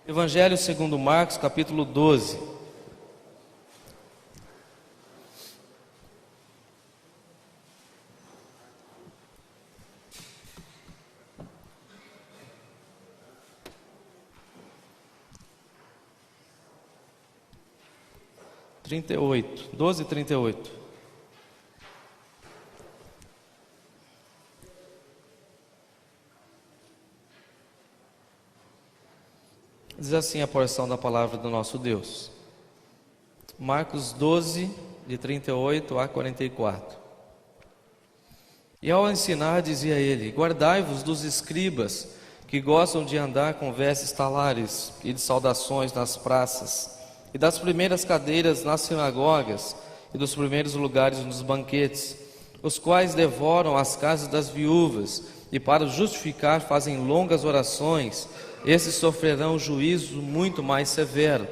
Evangelho segundo Marcos, capítulo 12. Doze e 38. Diz assim a porção da palavra do nosso Deus. Marcos 12, de 38 a 44. E ao ensinar dizia ele: guardai-vos dos escribas, que gostam de andar com vestes talares e de saudações nas praças, e das primeiras cadeiras nas sinagogas, e dos primeiros lugares nos banquetes, os quais devoram as casas das viúvas, e para justificar fazem longas orações. Esses sofrerão juízo muito mais severo.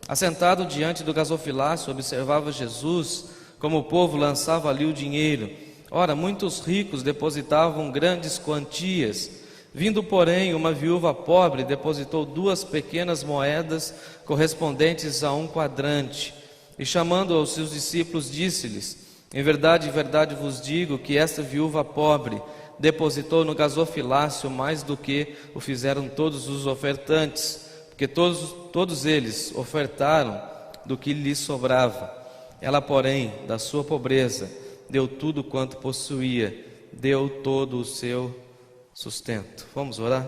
Assentado diante do gasofilácio, observava Jesus como o povo lançava ali o dinheiro. Ora, muitos ricos depositavam grandes quantias. Vindo, porém, uma viúva pobre, depositou 2 pequenas moedas correspondentes a 1 quadrante. E chamando aos seus discípulos, disse-lhes: em verdade vos digo que esta viúva pobre depositou no gasofilácio mais do que o fizeram todos os ofertantes, porque todos eles ofertaram do que lhes sobrava. Ela, porém, da sua pobreza, deu tudo quanto possuía, deu todo o seu sustento. Vamos orar?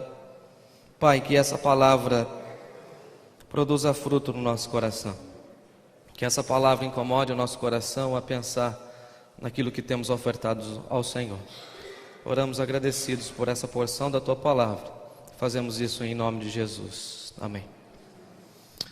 Pai, que essa palavra produza fruto no nosso coração, que essa palavra incomode o nosso coração a pensar naquilo que temos ofertado ao Senhor. Oramos agradecidos por essa porção da Tua palavra. Fazemos isso em nome de Jesus. Amém.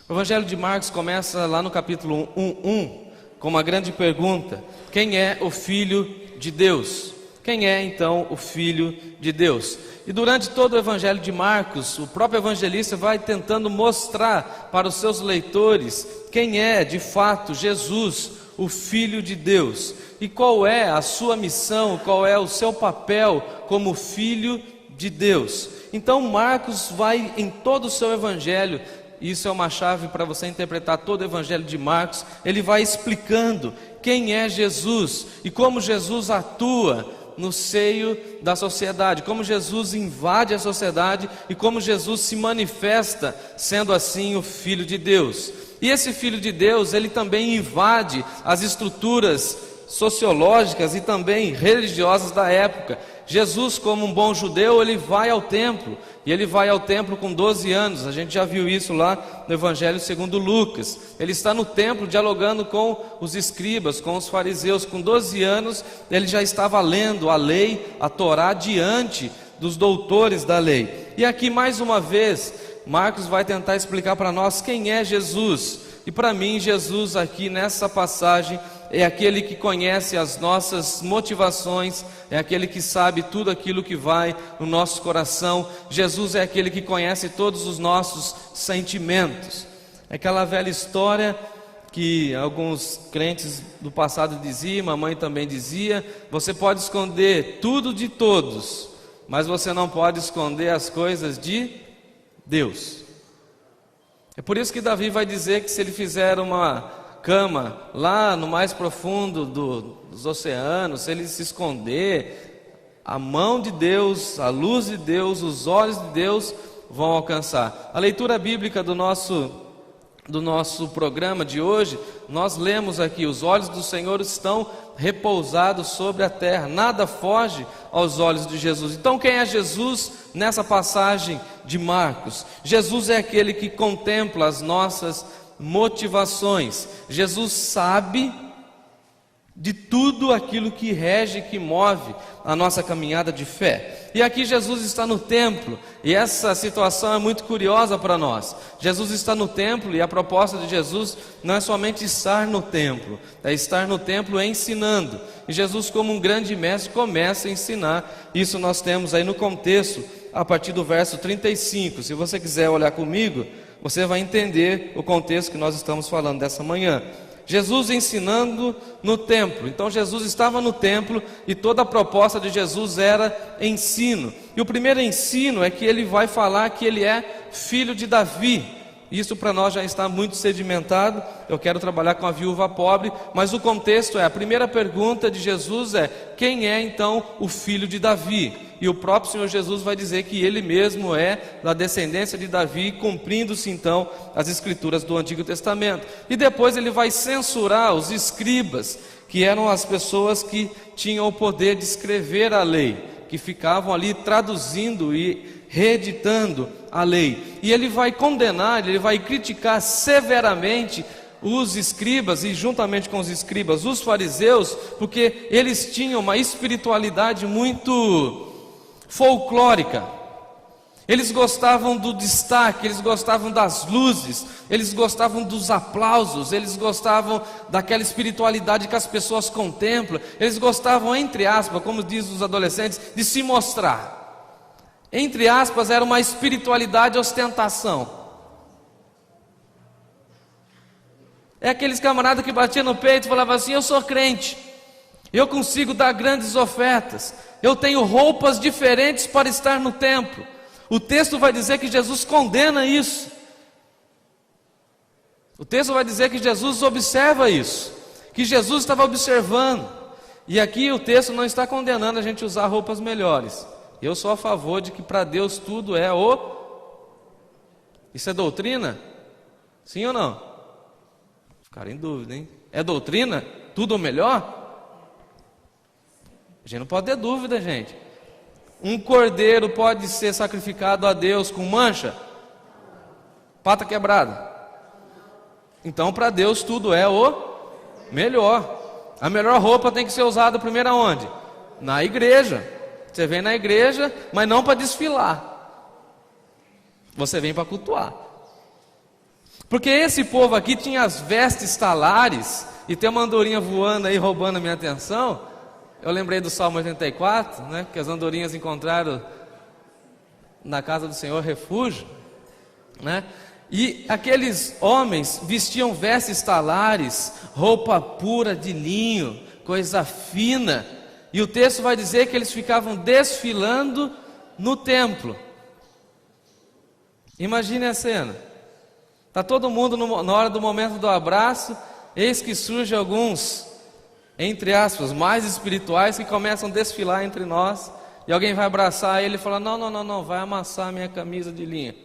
O Evangelho de Marcos começa lá no capítulo 1, com uma grande pergunta: quem é o Filho de Deus? Quem é então o Filho de Deus? E durante todo o Evangelho de Marcos, o próprio evangelista vai tentando mostrar para os seus leitores quem é de fato Jesus, o Filho de Deus, e qual é a sua missão, qual é o seu papel como Filho de Deus. Então Marcos vai em todo o seu Evangelho, isso é uma chave para você interpretar todo o Evangelho de Marcos, ele vai explicando quem é Jesus e como Jesus atua no seio da sociedade, como Jesus invade a sociedade e como Jesus se manifesta sendo assim o Filho de Deus. E esse Filho de Deus, ele também invade as estruturas sociológicas e também religiosas da época. Jesus, como um bom judeu, ele vai ao templo, e ele vai ao templo com 12 anos, a gente já viu isso lá no Evangelho segundo Lucas. Ele está no templo dialogando com os escribas, com os fariseus. Com 12 anos ele já estava lendo a lei, a Torá, diante dos doutores da lei. E aqui mais uma vez Marcos vai tentar explicar para nós quem é Jesus. E para mim, Jesus aqui nessa passagem é aquele que conhece as nossas motivações, é aquele que sabe tudo aquilo que vai no nosso coração. Jesus é aquele que conhece todos os nossos sentimentos. É aquela velha história que alguns crentes do passado diziam, mamãe também dizia: você pode esconder tudo de todos, mas você não pode esconder as coisas de Deus. É por isso que Davi vai dizer que se ele fizer uma cama lá no mais profundo dos oceanos, se ele se esconder, a mão de Deus, a luz de Deus, os olhos de Deus vão alcançar. A leitura bíblica do nosso programa de hoje, nós lemos aqui: os olhos do Senhor estão repousados sobre a terra, nada foge aos olhos de Jesus. Então quem é Jesus nessa passagem de Marcos? Jesus é aquele que contempla as nossas motivações. Jesus sabe de tudo aquilo que rege, que move a nossa caminhada de fé. E aqui Jesus está no templo, e essa situação é muito curiosa para nós. Jesus está no templo, e a proposta de Jesus não é somente estar no templo, é estar no templo ensinando. E Jesus, como um grande mestre, começa a ensinar. Isso nós temos aí no contexto, a partir do verso 35. Se você quiser olhar comigo, você vai entender o contexto que nós estamos falando dessa manhã. Jesus ensinando no templo. Então Jesus estava no templo e toda a proposta de Jesus era ensino. E o primeiro ensino é que ele vai falar que ele é filho de Davi. Isso para nós já está muito sedimentado. Eu quero trabalhar com a viúva pobre, mas o contexto é, a primeira pergunta de Jesus é: quem é então o filho de Davi? E o próprio Senhor Jesus vai dizer que ele mesmo é da descendência de Davi, cumprindo-se então as escrituras do Antigo Testamento. E depois ele vai censurar os escribas, que eram as pessoas que tinham o poder de escrever a lei, que ficavam ali traduzindo e reeditando a lei. E ele vai condenar, ele vai criticar severamente os escribas, e juntamente com os escribas, os fariseus, porque eles tinham uma espiritualidade muito folclórica. Eles gostavam do destaque, eles gostavam das luzes, eles gostavam dos aplausos, eles gostavam daquela espiritualidade que as pessoas contemplam, eles gostavam, entre aspas, como dizem os adolescentes, de se mostrar. Entre aspas, era uma espiritualidade ostentação. É aqueles camaradas que batiam no peito e falavam assim: eu sou crente, eu consigo dar grandes ofertas, eu tenho roupas diferentes para estar no templo. O texto vai dizer que Jesus condena isso. O texto vai dizer que Jesus observa isso, que Jesus estava observando. E aqui o texto não está condenando a gente usar roupas melhores. Eu sou a favor de que para Deus tudo é Isso é doutrina? Sim ou não? Ficaram em dúvida, hein? É doutrina? Tudo o melhor? A gente não pode ter dúvida, gente. Um cordeiro pode ser sacrificado a Deus com mancha? Pata quebrada? Então para Deus tudo é o melhor. A melhor roupa tem que ser usada primeiro aonde? Na igreja. Você vem na igreja, mas não para desfilar. Você vem para cultuar. Porque esse povo aqui tinha as vestes talares, e tem uma andorinha voando aí, roubando a minha atenção. Eu lembrei do Salmo 84, né, que as andorinhas encontraram na casa do Senhor refúgio, né? E aqueles homens vestiam vestes talares, roupa pura de linho, coisa fina. E o texto vai dizer que eles ficavam desfilando no templo. Imagine a cena. Está todo mundo na hora do momento do abraço, eis que surgem alguns, entre aspas, mais espirituais, que começam a desfilar entre nós, e alguém vai abraçar ele e fala: não, vai amassar a minha camisa de linha.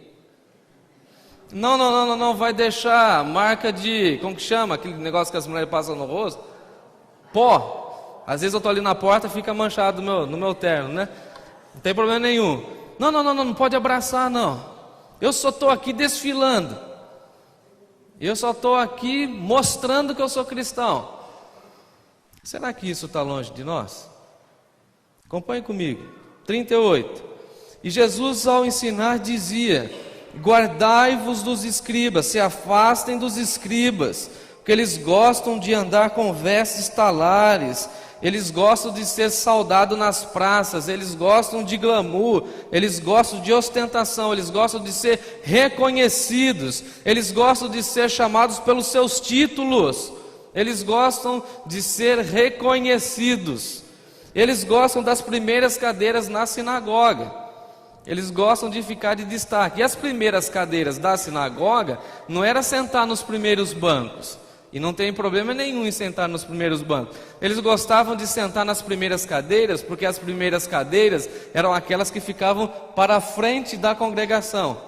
Não, vai deixar marca de, como que chama, aquele negócio que as mulheres passam no rosto? Pó. Às vezes eu estou ali na porta e fica manchado no meu terno, né? Não tem problema nenhum. Não pode abraçar, não. Eu só estou aqui desfilando. Eu só estou aqui mostrando que eu sou cristão. Será que isso está longe de nós? Acompanhe comigo. 38. E Jesus, ao ensinar, dizia: guardai-vos dos escribas, se afastem dos escribas, porque eles gostam de andar com vestes talares, eles gostam de ser saudados nas praças, eles gostam de glamour, eles gostam de ostentação, eles gostam de ser reconhecidos, eles gostam de ser chamados pelos seus títulos, eles gostam de ser reconhecidos, eles gostam das primeiras cadeiras na sinagoga, eles gostam de ficar de destaque. E as primeiras cadeiras da sinagoga não era sentar nos primeiros bancos. E não tem problema nenhum em sentar nos primeiros bancos. Eles gostavam de sentar nas primeiras cadeiras, porque as primeiras cadeiras eram aquelas que ficavam para a frente da congregação.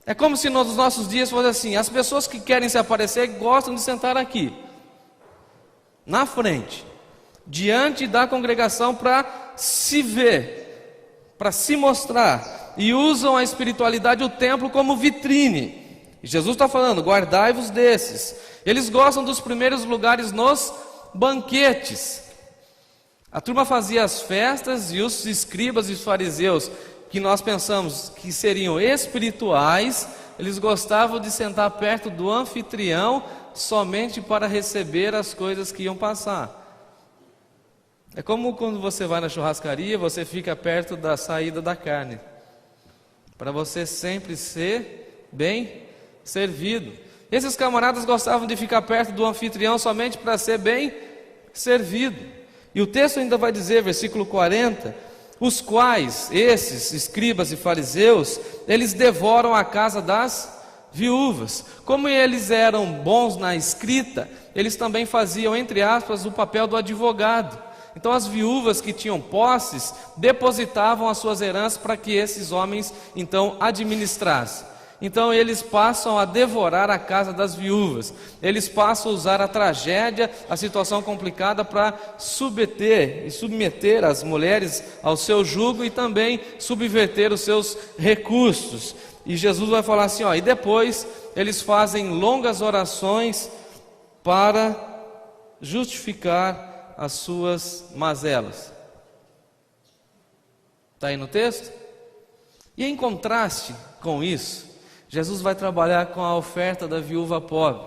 É como se nos nossos dias fosse assim: as pessoas que querem se aparecer gostam de sentar aqui, na frente, diante da congregação, para se ver, para se mostrar, e usam a espiritualidade, o templo, como vitrine. E Jesus está falando: guardai-vos desses. Eles gostam dos primeiros lugares nos banquetes. A turma fazia as festas, e os escribas e os fariseus, que nós pensamos que seriam espirituais, eles gostavam de sentar perto do anfitrião somente para receber as coisas que iam passar. É como quando você vai na churrascaria, você fica perto da saída da carne, para você sempre ser bem servido. Esses camaradas gostavam de ficar perto do anfitrião somente para ser bem servido. E o texto ainda vai dizer, versículo 40, os quais, esses escribas e fariseus, eles devoram a casa das viúvas. Como eles eram bons na escrita, eles também faziam, entre aspas, o papel do advogado. Então as viúvas que tinham posses, depositavam as suas heranças para que esses homens, então, administrassem. Então eles passam a devorar a casa das viúvas, eles passam a usar a tragédia, a situação complicada para submeter as mulheres ao seu jugo e também subverter os seus recursos. E Jesus vai falar assim, e depois eles fazem longas orações para justificar as suas mazelas. Está aí no texto? E em contraste com isso, Jesus vai trabalhar com a oferta da viúva pobre.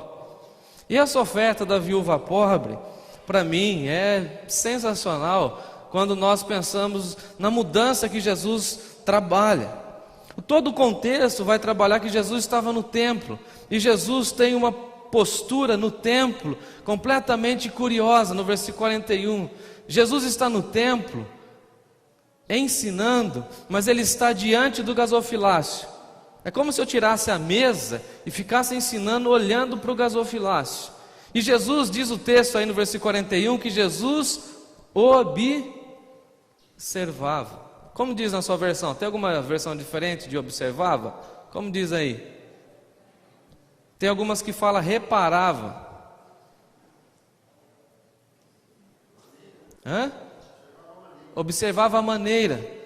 E essa oferta da viúva pobre, para mim, é sensacional quando nós pensamos na mudança que Jesus trabalha. Todo o contexto vai trabalhar que Jesus estava no templo, e Jesus tem uma postura no templo completamente curiosa. No versículo 41, Jesus está no templo ensinando, mas ele está diante do gasofilácio. É como se eu tirasse a mesa e ficasse ensinando olhando para o gasofilácio. E Jesus, diz o texto aí no versículo 41, que Jesus observava. Como diz na sua versão? Tem alguma versão diferente de observava? Como diz aí? Tem algumas que fala reparava. Observava a maneira.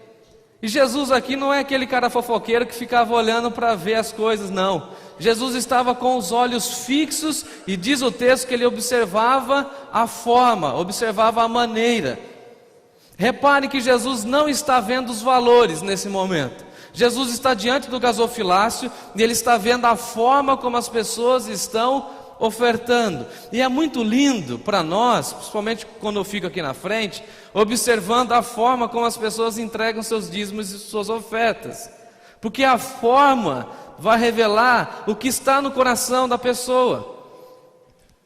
E Jesus aqui não é aquele cara fofoqueiro que ficava olhando para ver as coisas, não. Jesus estava com os olhos fixos e diz o texto que ele observava a forma, observava a maneira. Repare que Jesus não está vendo os valores nesse momento. Jesus está diante do gasofilácio e ele está vendo a forma como as pessoas estão ofertando. E é muito lindo para nós, principalmente quando eu fico aqui na frente, observando a forma como as pessoas entregam seus dízimos e suas ofertas. Porque a forma vai revelar o que está no coração da pessoa.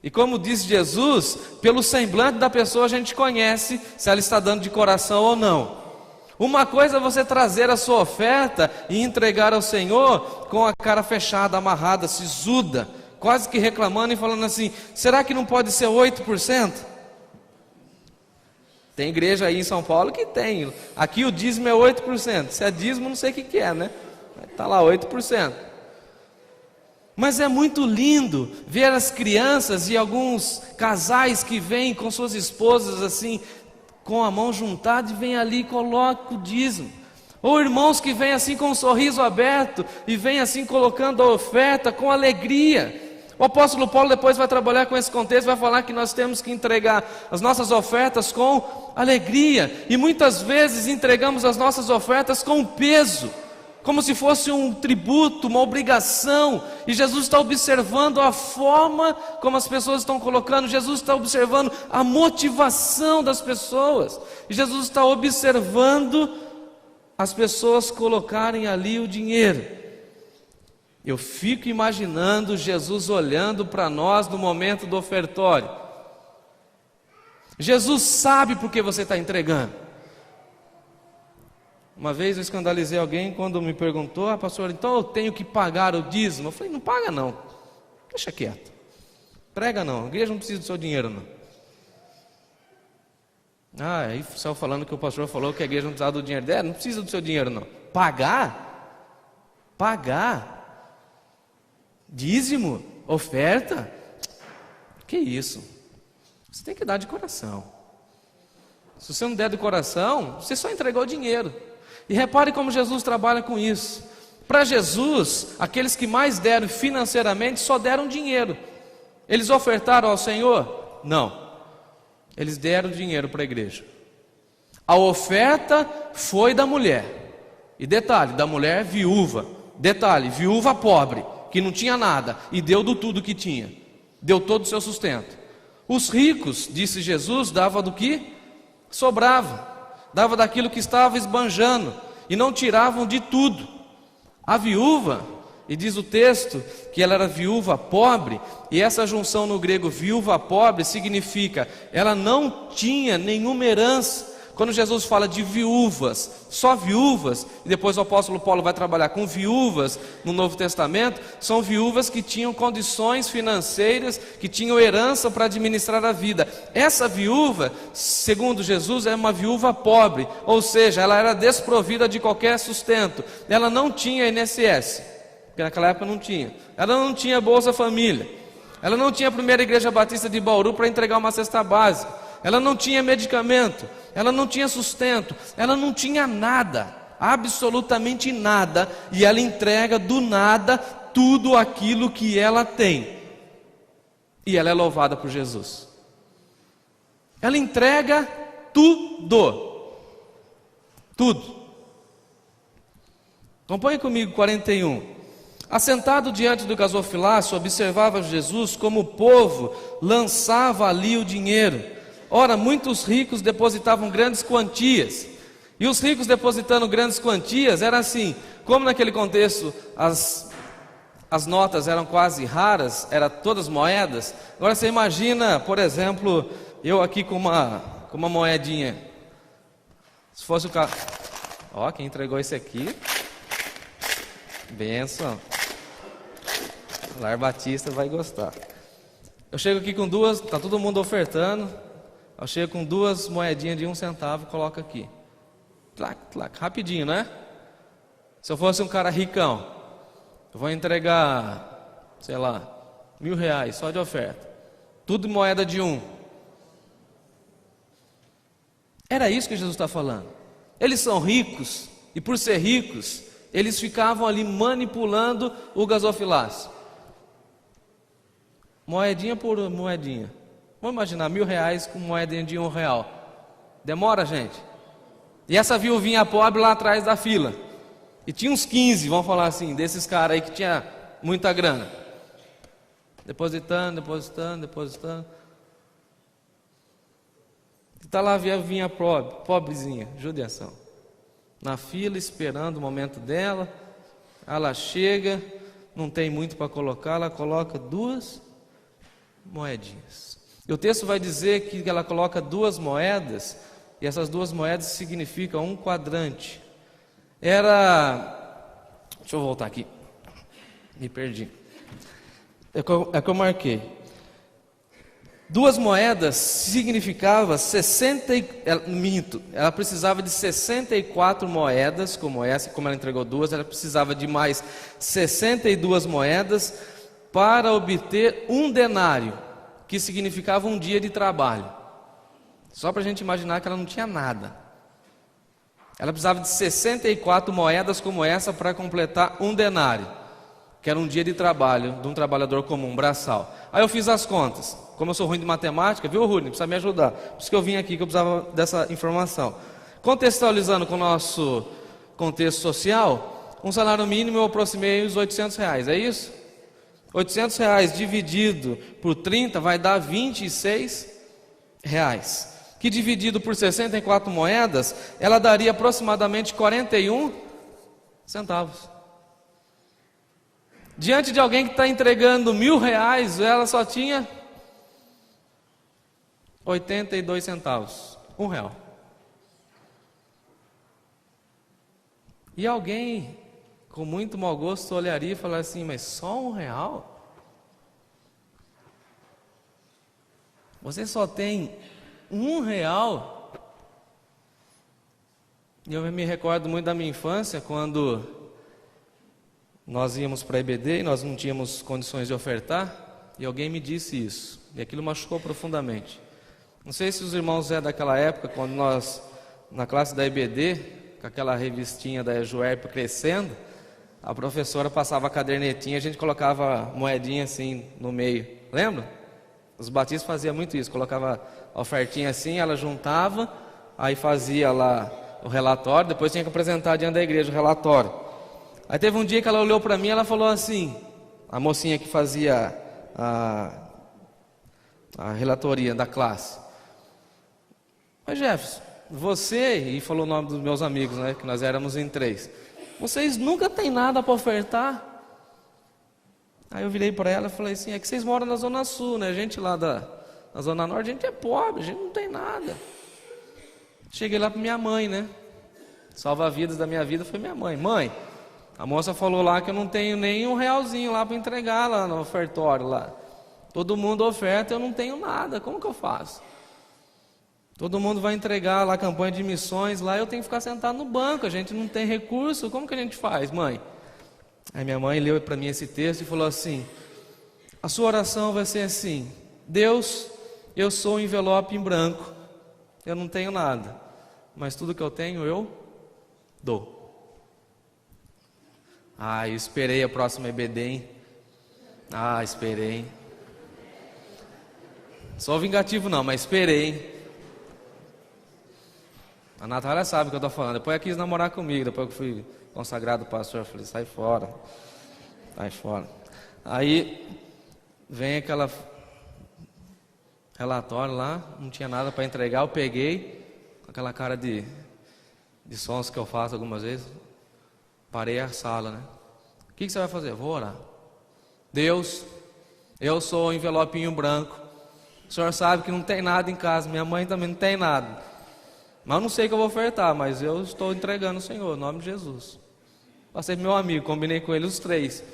E como diz Jesus, pelo semblante da pessoa a gente conhece se ela está dando de coração ou não. Uma coisa é você trazer a sua oferta e entregar ao Senhor com a cara fechada, amarrada, sisuda, quase que reclamando e falando assim, será que não pode ser 8%? Tem igreja aí em São Paulo que tem, aqui o dízimo é 8%, se é dízimo não sei o que é, né? Está lá 8%. Mas é muito lindo ver as crianças e alguns casais que vêm com suas esposas assim, com a mão juntada e vem ali e coloca o dízimo. Ou irmãos que vêm assim com um sorriso aberto e vêm assim colocando a oferta com alegria. O apóstolo Paulo depois vai trabalhar com esse contexto, vai falar que nós temos que entregar as nossas ofertas com alegria. E muitas vezes entregamos as nossas ofertas com peso, como se fosse um tributo, uma obrigação. E Jesus está observando a forma como as pessoas estão colocando. Jesus está observando a motivação das pessoas. E Jesus está observando as pessoas colocarem ali o dinheiro. Eu fico imaginando Jesus olhando para nós no momento do ofertório. Jesus sabe por que você está entregando. Uma vez eu escandalizei alguém quando me perguntou, pastor, então eu tenho que pagar o dízimo? Eu falei, não paga não, deixa quieto, prega não, a igreja não precisa do seu dinheiro não. Aí saiu falando que o pastor falou que a igreja não precisava do dinheiro dela, não precisa do seu dinheiro não. Pagar? Dízimo? Oferta? Que isso? Você tem que dar de coração. Se você não der de coração, você só entregou dinheiro. E repare como Jesus trabalha com isso. Para Jesus, aqueles que mais deram financeiramente só deram dinheiro. Eles ofertaram ao Senhor? Não. Eles deram dinheiro para a igreja. A oferta foi da mulher. E detalhe, da mulher viúva. Detalhe, viúva pobre, que não tinha nada e deu do tudo que tinha. Deu todo o seu sustento. Os ricos, disse Jesus, dava do que sobrava. Dava daquilo que estava esbanjando e não tiravam de tudo. A viúva, E diz o texto que ela era viúva pobre, e essa junção no grego viúva pobre significa ela não tinha nenhuma herança. Quando Jesus fala de viúvas, só viúvas, e depois o apóstolo Paulo vai trabalhar com viúvas no Novo Testamento, são viúvas que tinham condições financeiras, que tinham herança para administrar a vida. Essa viúva, segundo Jesus, é uma viúva pobre, ou seja, ela era desprovida de qualquer sustento, ela não tinha INSS, porque naquela época não tinha, ela não tinha Bolsa Família, ela não tinha a primeira igreja batista de Bauru para entregar uma cesta básica, ela não tinha medicamento, ela não tinha sustento, ela não tinha nada, absolutamente nada, e ela entrega do nada tudo aquilo que ela tem, e ela é louvada por Jesus. Ela entrega tudo, tudo. Acompanhe comigo 41. Assentado diante do gasofilácio, observava Jesus como o povo lançava ali o dinheiro. Ora, muitos ricos depositavam grandes quantias, e os ricos depositando grandes quantias, era assim, como naquele contexto as notas eram quase raras, eram todas moedas. Agora você imagina, por exemplo, eu aqui com uma moedinha, se fosse o cara, ó, quem entregou esse aqui, benção, Lar Batista vai gostar. Eu chego aqui com duas, tá todo mundo ofertando, eu chego com duas moedinhas de 1 centavo, coloco aqui. Tlac, tlac, rapidinho, né? Se eu fosse um cara ricão, eu vou entregar, sei lá, R$1.000 só de oferta. Tudo moeda de 1. Era isso que Jesus está falando. Eles são ricos, e por ser ricos, eles ficavam ali manipulando o gasofilácio. Moedinha por moedinha. Vamos imaginar R$1.000 com moedinha de R$1. Demora, gente? E essa viuvinha pobre lá atrás da fila. E tinha uns 15, vamos falar assim, desses caras aí que tinha muita grana. Depositando. E está lá a viuvinha pobrezinha, judiação. Na fila, esperando o momento dela. Ela chega, não tem muito para colocar, ela coloca 2 moedinhas. E o texto vai dizer que ela coloca 2 moedas, e essas 2 moedas significam um quadrante. Deixa eu voltar aqui, me perdi. É que eu marquei. 2 moedas significava 60, ela precisava de 64 moedas, como essa, como ela entregou 2, ela precisava de mais 62 moedas para obter 1 denário, que significava 1 dia de trabalho. Só para a gente imaginar que ela não tinha nada. Ela precisava de 64 moedas como essa para completar 1 denário, que era 1 dia de trabalho de um trabalhador comum, braçal. Aí eu fiz as contas. Como eu sou ruim de matemática, viu, Rudney? Precisa me ajudar. Por isso que eu vim aqui, que eu precisava dessa informação. Contextualizando com o nosso contexto social, um salário mínimo eu aproximei os R$800, é isso? R$800 dividido por 30 vai dar R$26, que dividido por 64 moedas, ela daria aproximadamente 41 centavos. Diante de alguém que está entregando R$1.000, ela só tinha 82 centavos, R$1. E alguém com muito mau gosto olharia e falaria assim, mas só R$1? Você só tem R$1? E eu me recordo muito da minha infância, quando nós íamos para a EBD e nós não tínhamos condições de ofertar, e alguém me disse isso, e aquilo machucou profundamente. Não sei se os irmãos é daquela época, quando nós, na classe da EBD, com aquela revistinha da Juerp crescendo, a professora passava a cadernetinha, a gente colocava moedinha assim no meio, lembra? Os batistas faziam muito isso, colocava a ofertinha assim, ela juntava, aí fazia lá o relatório, depois tinha que apresentar diante da igreja o relatório. Aí teve um dia que ela olhou para mim e ela falou assim, a mocinha que fazia a relatoria da classe: mas Jefferson, você, e falou o nome dos meus amigos, né, que nós éramos em 3, vocês nunca têm nada para ofertar? Aí eu virei para ela e falei assim: é que vocês moram na Zona Sul, né? A gente lá na Zona Norte, a gente é pobre, a gente não tem nada. Cheguei lá para minha mãe, né? Salva-vidas da minha vida foi minha mãe. Mãe, a moça falou lá que eu não tenho nem R$1 lá para entregar lá no ofertório lá. Todo mundo oferta, eu não tenho nada, como que eu faço? Todo mundo vai entregar lá a campanha de missões, lá eu tenho que ficar sentado no banco, a gente não tem recurso, como que a gente faz, mãe? Aí minha mãe leu para mim esse texto e falou assim: a sua oração vai ser assim: Deus, eu sou um envelope em branco, eu não tenho nada, mas tudo que eu tenho eu dou. Ah, eu esperei a próxima EBD, hein? Ah, esperei, hein? Sou vingativo não, mas esperei, hein? A Natália sabe o que eu estou falando. Depois ela quis namorar comigo, depois que eu fui consagrado pastor, eu falei: sai fora, sai fora. Aí vem aquela relatório lá, não tinha nada para entregar, eu peguei, com aquela cara de sons que eu faço algumas vezes, parei a sala, né? O que você vai fazer? Vou orar. Deus, eu sou o envelopinho branco, o senhor sabe que não tem nada em casa, minha mãe também não tem nada. Mas eu não sei o que eu vou ofertar, mas eu estou entregando ao Senhor, em nome de Jesus. Passei pro meu amigo, combinei com ele os 3.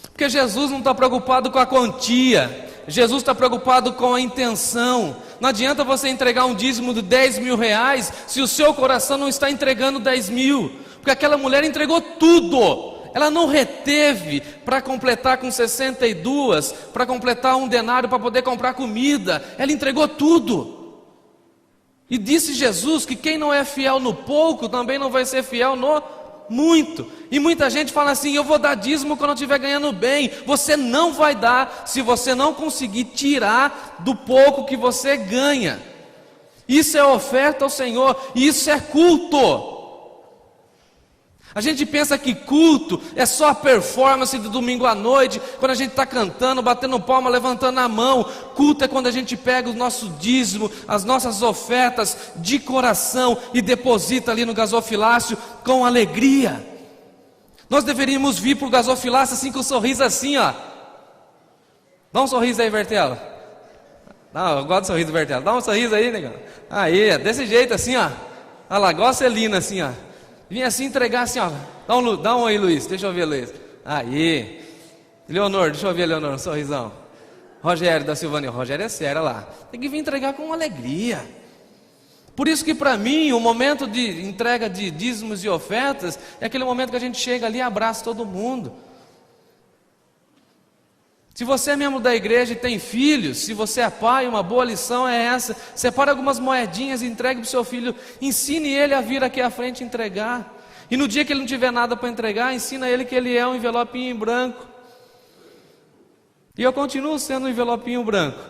Porque Jesus não está preocupado com a quantia, Jesus está preocupado com a intenção. Não adianta você entregar um dízimo de R$10.000 se o seu coração não está entregando 10 mil, porque aquela mulher entregou tudo. Ela não reteve para completar com 62, para completar 1 denário para poder comprar comida. Ela entregou tudo. E disse Jesus que quem não é fiel no pouco também não vai ser fiel no muito. E muita gente fala assim: eu vou dar dízimo quando eu estiver ganhando bem. Você não vai dar se você não conseguir tirar do pouco que você ganha. Isso é oferta ao Senhor, e isso é culto. A gente pensa que culto é só a performance de domingo à noite, quando a gente está cantando, batendo palma, levantando a mão. Culto é quando a gente pega o nosso dízimo, as nossas ofertas de coração e deposita ali no gasofilácio com alegria. Nós deveríamos vir para o gasofilácio assim, com um sorriso assim, ó. Dá um sorriso aí, Bertela. Não, eu gosto do sorriso do Bertela. Dá um sorriso aí, negão. Aí, desse jeito assim, ó. Olha lá, igual a Celina assim, ó. Vinha assim entregar assim, ó. Dá um aí, Luiz. Deixa eu ver, Luiz. Aí. Leonor, deixa eu ver, Leonor, um sorrisão. Rogério da Silvânia. Rogério é sério, olha lá. Tem que vir entregar com alegria. Por isso que para mim, o momento de entrega de dízimos e ofertas é aquele momento que a gente chega ali e abraça todo mundo. Se você é membro da igreja e tem filhos, se você é pai, uma boa lição é essa: separe algumas moedinhas e entregue para o seu filho, ensine ele a vir aqui à frente entregar. E no dia que ele não tiver nada para entregar, ensina ele que ele é um envelopinho em branco. E eu continuo sendo um envelopinho branco.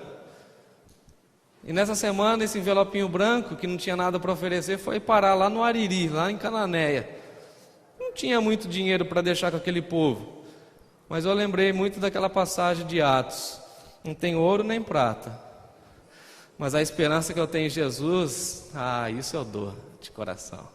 E nessa semana, esse envelopinho branco, que não tinha nada para oferecer, foi parar lá no Ariri, lá em Cananéia. Não tinha muito dinheiro para deixar com aquele povo, mas eu lembrei muito daquela passagem de Atos: não tem ouro nem prata, mas a esperança que eu tenho em Jesus, isso eu dou de coração.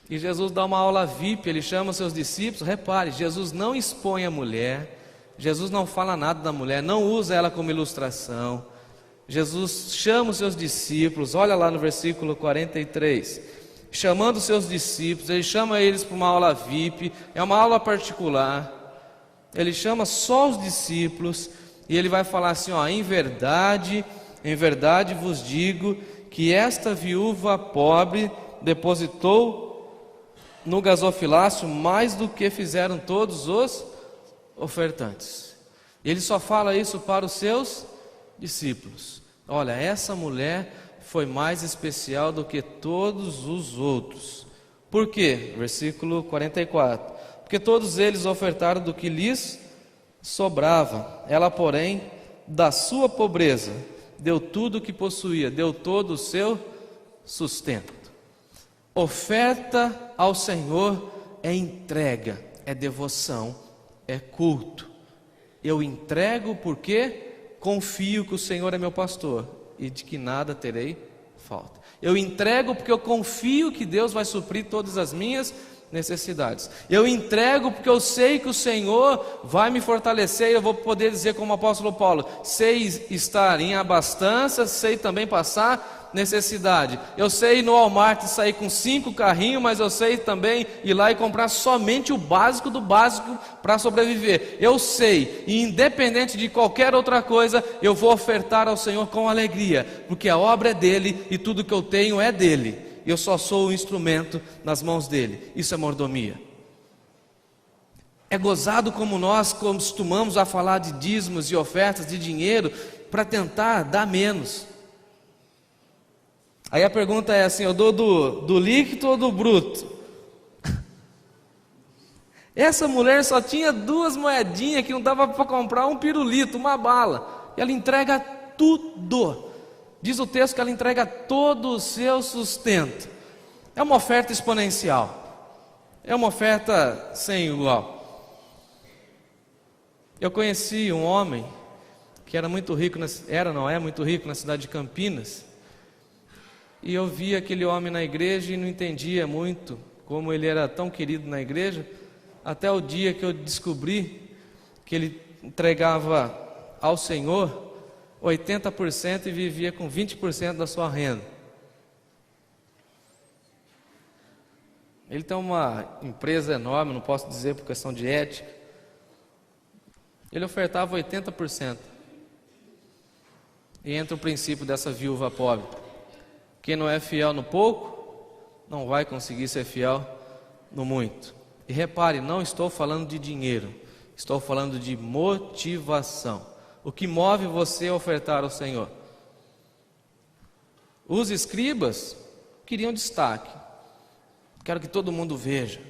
E Jesus dá uma aula VIP, ele chama seus discípulos. Repare, Jesus não expõe a mulher, Jesus não fala nada da mulher, não usa ela como ilustração. Jesus chama os seus discípulos, olha lá no versículo 43, chamando os seus discípulos, ele chama eles para uma aula VIP, é uma aula particular, ele chama só os discípulos, e ele vai falar assim, em verdade vos digo, que esta viúva pobre depositou no gasofilácio mais do que fizeram todos os ofertantes. E ele só fala isso para os seus discípulos. Olha, essa mulher foi mais especial do que todos os outros. Por quê? Versículo 44. Porque todos eles ofertaram do que lhes sobrava. Ela, porém, da sua pobreza, deu tudo o que possuía, deu todo o seu sustento. Oferta ao Senhor é entrega, é devoção, é culto. Eu entrego porque confio que o Senhor é meu pastor e de que nada terei falta. Eu entrego porque eu confio que Deus vai suprir todas as minhas necessidades. Eu entrego porque eu sei que o Senhor vai me fortalecer e eu vou poder dizer como o apóstolo Paulo: sei estar em abastança, sei também passar necessidade. Eu sei ir no Walmart sair com 5 carrinhos, mas eu sei também ir lá e comprar somente o básico do básico para sobreviver. Eu sei, e independente de qualquer outra coisa, eu vou ofertar ao Senhor com alegria, porque a obra é dele e tudo que eu tenho é dele. Eu só sou o instrumento nas mãos dele. Isso é mordomia. É gozado como nós costumamos a falar de dízimos e ofertas de dinheiro para tentar dar menos. Aí a pergunta é assim: eu dou do líquido ou do bruto? Essa mulher só tinha 2 moedinhas que não dava para comprar um pirulito, uma bala. E ela entrega tudo. Diz o texto que ela entrega todo o seu sustento. É uma oferta exponencial. É uma oferta sem igual. Eu conheci um homem que era muito rico, é muito rico na cidade de Campinas. E eu vi aquele homem na igreja e não entendia muito como ele era tão querido na igreja, até o dia que eu descobri que ele entregava ao Senhor 80% e vivia com 20% da sua renda. Ele tem uma empresa enorme, não posso dizer por questão de ética. Ele ofertava 80%. E entra o princípio dessa viúva pobre: quem não é fiel no pouco, não vai conseguir ser fiel no muito. E repare, não estou falando de dinheiro, estou falando de motivação. O que move você a ofertar ao Senhor? Os escribas queriam destaque. Quero que todo mundo veja.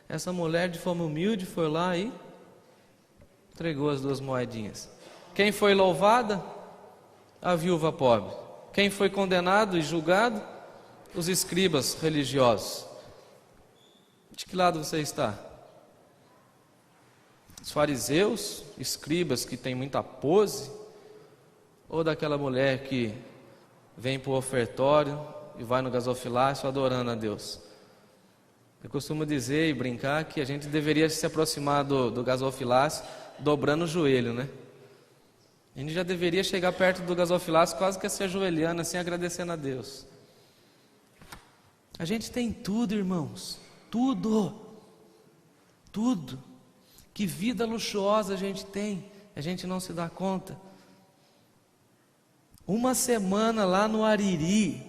Essa mulher de forma humilde foi lá e entregou as 2 moedinhas. Quem foi louvada? A viúva pobre. Quem foi condenado e julgado? Os escribas religiosos. De que lado você está? Os fariseus, escribas que têm muita pose? Ou daquela mulher que vem para o ofertório e vai no gasofilácio adorando a Deus? Eu costumo dizer e brincar que a gente deveria se aproximar do gasofilácio dobrando o joelho, né? A gente já deveria chegar perto do gasofilácio quase que se ajoelhando, assim, agradecendo a Deus. A gente tem tudo, irmãos, tudo. Que vida luxuosa a gente tem, a gente não se dá conta. Uma semana lá no Ariri,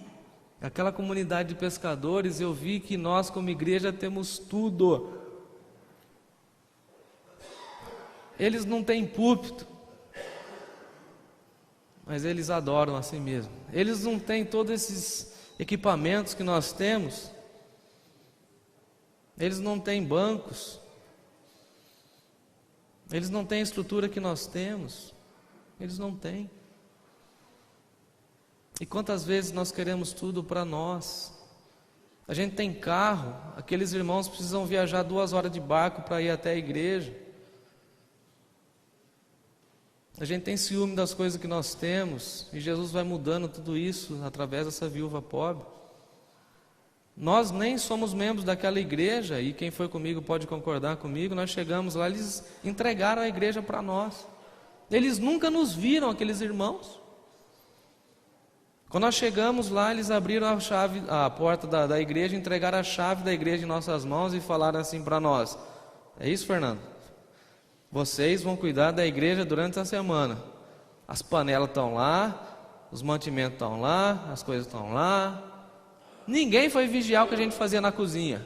aquela comunidade de pescadores, eu vi que nós como igreja temos tudo. Eles não têm púlpito, mas eles adoram a si mesmo. Eles não têm todos esses equipamentos que nós temos. Eles não têm bancos. Eles não têm a estrutura que nós temos. Eles não têm. E quantas vezes nós queremos tudo para nós? A gente tem carro, aqueles irmãos precisam viajar 2 horas de barco para ir até a igreja. A gente tem ciúme das coisas que nós temos, e Jesus vai mudando tudo isso através dessa viúva pobre. Nós nem somos membros daquela igreja, e quem foi comigo pode concordar comigo. Nós chegamos lá, eles entregaram a igreja para nós. Eles nunca nos viram, aqueles irmãos. Quando nós chegamos lá, eles abriram a porta da igreja, entregaram a chave da igreja em nossas mãos e falaram assim para nós: é isso, Fernando? Vocês vão cuidar da igreja durante a semana. As panelas estão lá, os mantimentos estão lá, as coisas estão lá. Ninguém foi vigiar o que a gente fazia na cozinha,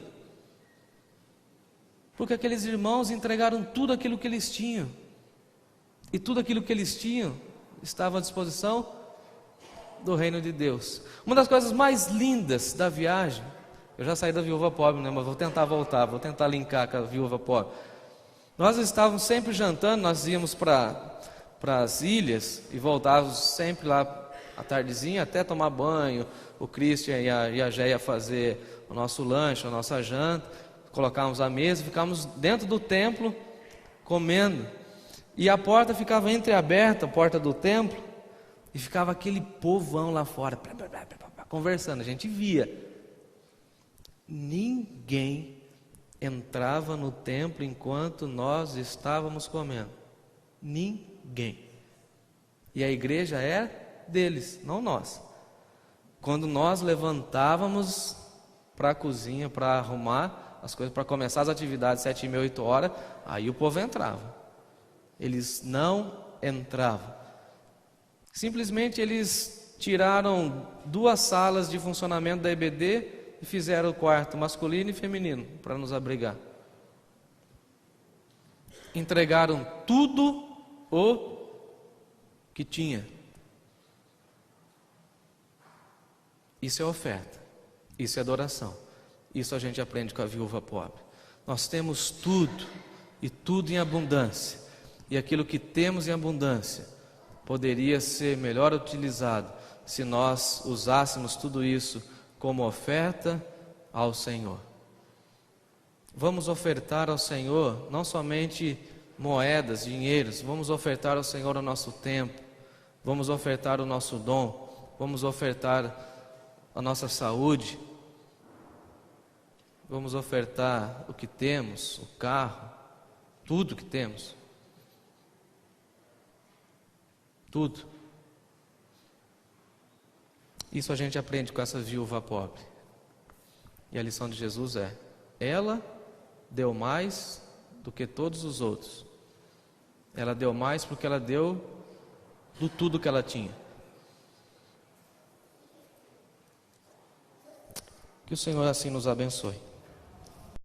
porque aqueles irmãos entregaram tudo aquilo que eles tinham, e tudo aquilo que eles tinham estava à disposição do reino de Deus. Uma das coisas mais lindas da viagem, eu já saí da viúva pobre, né? Mas vou tentar voltar, vou tentar linkar com a viúva pobre. Nós estávamos sempre jantando, nós íamos para as ilhas e voltávamos sempre lá à tardezinha até tomar banho. O Christian e a Géia fazer o nosso lanche, a nossa janta, colocávamos a mesa, ficávamos dentro do templo comendo. E a porta ficava entreaberta, a porta do templo, E ficava aquele povão lá fora, conversando, a gente via. Ninguém entrava no templo enquanto nós estávamos comendo. Ninguém. E a igreja é deles, não nós. Quando nós levantávamos para a cozinha, para arrumar as coisas, para começar as atividades 7h30, 8h, aí o povo entrava. Eles não entravam. Simplesmente eles tiraram 2 salas de funcionamento da EBD e fizeram o quarto masculino e feminino para nos abrigar. Entregaram tudo o que tinha. Isso é oferta, isso é adoração. Isso a gente aprende com a viúva pobre. Nós temos tudo, e tudo em abundância. E aquilo que temos em abundância poderia ser melhor utilizado se nós usássemos tudo isso como oferta ao Senhor. Vamos ofertar ao Senhor não somente moedas, dinheiros, vamos ofertar ao Senhor o nosso tempo, vamos ofertar o nosso dom, vamos ofertar a nossa saúde, vamos ofertar o que temos, o carro, tudo que temos. Tudo. Isso a gente aprende com essa viúva pobre. E a lição de Jesus é: ela deu mais do que todos os outros. Ela deu mais porque ela deu do tudo que ela tinha. Que o Senhor assim nos abençoe.